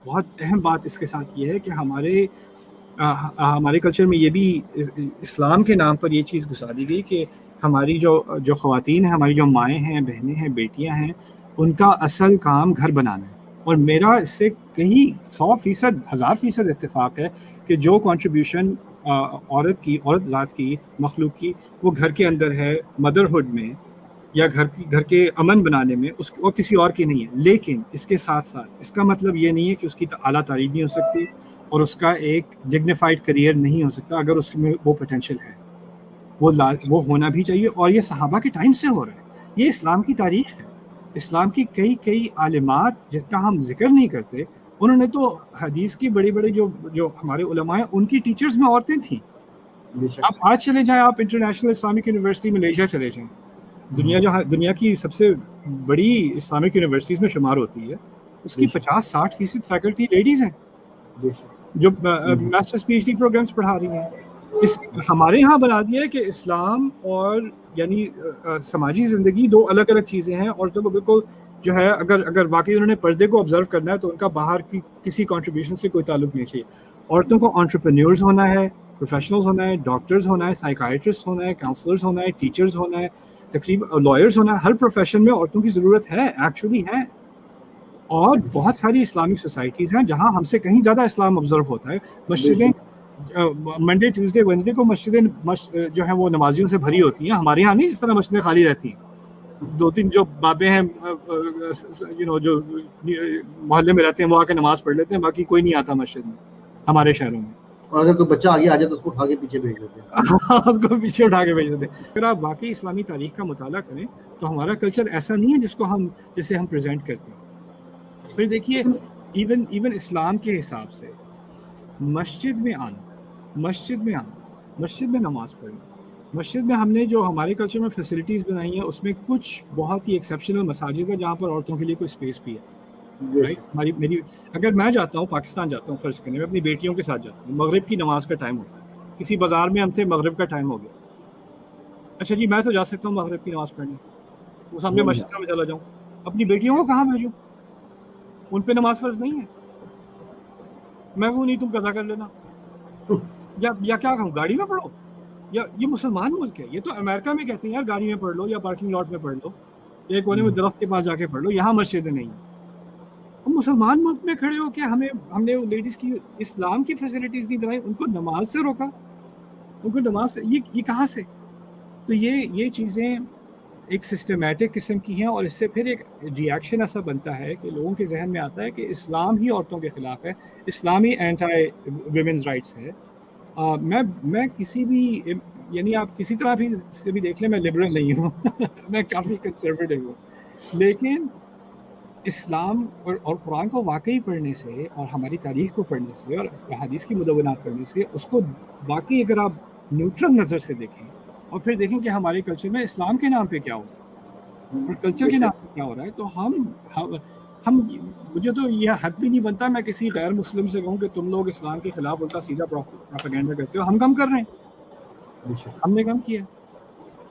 بہت اہم بات اس کے ساتھ یہ ہے کہ ہمارے کلچر میں یہ بھی اسلام کے نام پر یہ چیز گھسا دی گئی کہ ہماری جو خواتین ہیں، ہماری جو مائیں ہیں، بہنیں ہیں، بیٹیاں ہیں، ان کا اصل کام گھر بنانا ہے. اور میرا اس سے کہیں 100%، 1000% اتفاق ہے کہ جو کنٹریبیوشن عورت ذات کی، مخلوق کی، وہ گھر کے اندر ہے، مدرہڈ میں یا گھر کے امن بنانے میں، اور کسی اور کی نہیں ہے. لیکن اس کے ساتھ ساتھ اس کا مطلب یہ نہیں ہے کہ اس کی اعلیٰ تعلیم نہیں ہو سکتی اور اس کا ایک ڈگنیفائڈ کریئر نہیں ہو سکتا. اگر اس میں وہ پوٹینشیل ہے، وہ ہونا بھی چاہیے. اور یہ صحابہ کے ٹائم سے ہو رہا ہے. یہ اسلام کی تاریخ ہے. اسلام کی کئی عالمات جس کا ہم ذکر نہیں کرتے، انہوں نے تو حدیث کی بڑے جو ہمارے علماء ہیں، ان کی ٹیچرز میں عورتیں تھیں. آپ آج چلے جائیں، آپ انٹرنیشنل اسلامک یونیورسٹی ملیشیا چلے جائیں، دنیا کی سب سے بڑی اسلامک یونیورسٹیز میں شمار ہوتی ہے، اس کی 50-60% فیکلٹی لیڈیز ہیں جو masters P H D programs پڑھا رہی ہیں. ہمارے ہاں بنا دیا ہے کہ اسلام اور یعنی سماجی زندگی دو الگ الگ چیزیں ہیں. عورتوں کو بالکل جو ہے، اگر واقعی انہوں نے پردے کو آبزرو کرنا ہے تو ان کا باہر کی کسی کنٹریبیوشن سے کوئی تعلق نہیں چاہیے. عورتوں کو انٹرپرینیورز ہونا ہے، پروفیشنلز ہونا ہے، ڈاکٹرز ہونا ہے، سائیکائٹرسٹ ہونا ہے، کاؤنسلرز ہونا ہے، ٹیچرز ہونا ہے، تقریباً لائرز ہونا ہے. ہر پروفیشن میں عورتوں کی ضرورت ہے، ایکچولی ہے. اور بہت ساری اسلامک سوسائٹیز ہیں جہاں ہم سے کہیں زیادہ اسلام آبزرو ہوتا ہے. مسجدیں منڈے ٹیوزڈے وینسڈے کو مسجدیں جو ہیں وہ نمازیوں سے بھری ہوتی ہیں. ہمارے یہاں نہیں جس طرح مسجدیں خالی رہتی ہیں. 2-3 جو بابے ہیں جو محلے میں رہتے ہیں وہ آ کے نماز پڑھ لیتے ہیں، باقی کوئی نہیں آتا مسجد میں ہمارے شہروں میں. اور اگر کوئی بچہ آگے آ جائے تو اس کو اٹھا کے پیچھے بھیج دیتے ہیں. اس کو پیچھے اٹھا کے بھیج دیتے ہیں. اگر آپ واقعی اسلامی تاریخ کا مطالعہ کریں تو ہمارا کلچر ایسا نہیں ہے جسے ہم پریزنٹ کرتے ہیں. پھر دیکھیے، ایون اسلام کے حساب سے مسجد میں نماز پڑھنا، مسجد میں ہم نے جو ہمارے کلچر میں فیسلٹیز بنائی ہیں اس میں کچھ بہت ہی ایکسیپشنل مساجد ہے جہاں پر عورتوں کے لیے کوئی اسپیس بھی ہے. اگر میں جاتا ہوں، پاکستان جاتا ہوں، فرض کریں میں اپنی بیٹیوں کے ساتھ جاتا ہوں، مغرب کی نماز کا ٹائم ہوتا ہے، کسی بازار میں ہم تھے، مغرب کا ٹائم ہو گیا. اچھا جی، میں تو جا سکتا ہوں مغرب کی نماز پڑھنے، وہ سامنے مسجد میں چلا جاؤں، اپنی بیٹیوں کو کہاں بھیجوں؟ ان پہ نماز فرض نہیں ہے. میں وہ نہیں، تم قضا کر لینا، یا کیا کہوں، گاڑی میں پڑھو. یہ مسلمان ملک ہے. یہ تو امریکہ میں کہتے ہیں یار گاڑی میں پڑھ لو یا پارکنگ لاٹ میں پڑھ لو یا کونے میں درخت کے پاس جا کے پڑھ لو. یہاں مسجد نہیں ہے. مسلمان ملک میں کھڑے ہو کے ہم نے لیڈیز کی اسلام کی فیسلٹیز نہیں بنائی، ان کو نماز سے روکا. ان کو نماز سے یہ کہاں سے؟ تو یہ چیزیں ایک سسٹمیٹک قسم کی ہیں. اور اس سے پھر ایک ریئیکشن ایسا بنتا ہے کہ لوگوں کے ذہن میں آتا ہے کہ اسلام ہی عورتوں کے خلاف ہے، اسلامی اینٹی ویمنز رائٹس ہے. میں کسی بھی، یعنی آپ کسی طرح بھی سے بھی دیکھ لیں، میں لبرل نہیں ہوں میں کافی کنسرویٹو ہوں. لیکن اسلام اور قرآن کو واقعی پڑھنے سے اور ہماری تاریخ کو پڑھنے سے اور احادیث کی مدونات پڑھنے سے اس کو واقعی اگر آپ نیوٹرل نظر سے دیکھیں اور پھر دیکھیں کہ ہمارے کلچر میں اسلام کے نام پہ کیا ہو رہا ہے اور کلچر کے نام پہ کیا ہو رہا ہے، تو ہم مجھے تو یہ حق بھی نہیں بنتا میں کسی غیر مسلم سے کہوں کہ تم لوگ اسلام کے خلاف الٹا سیدھا پروپیگنڈا کرتے ہو. ہم کم کر رہے ہیں، ہم نے کم کیا.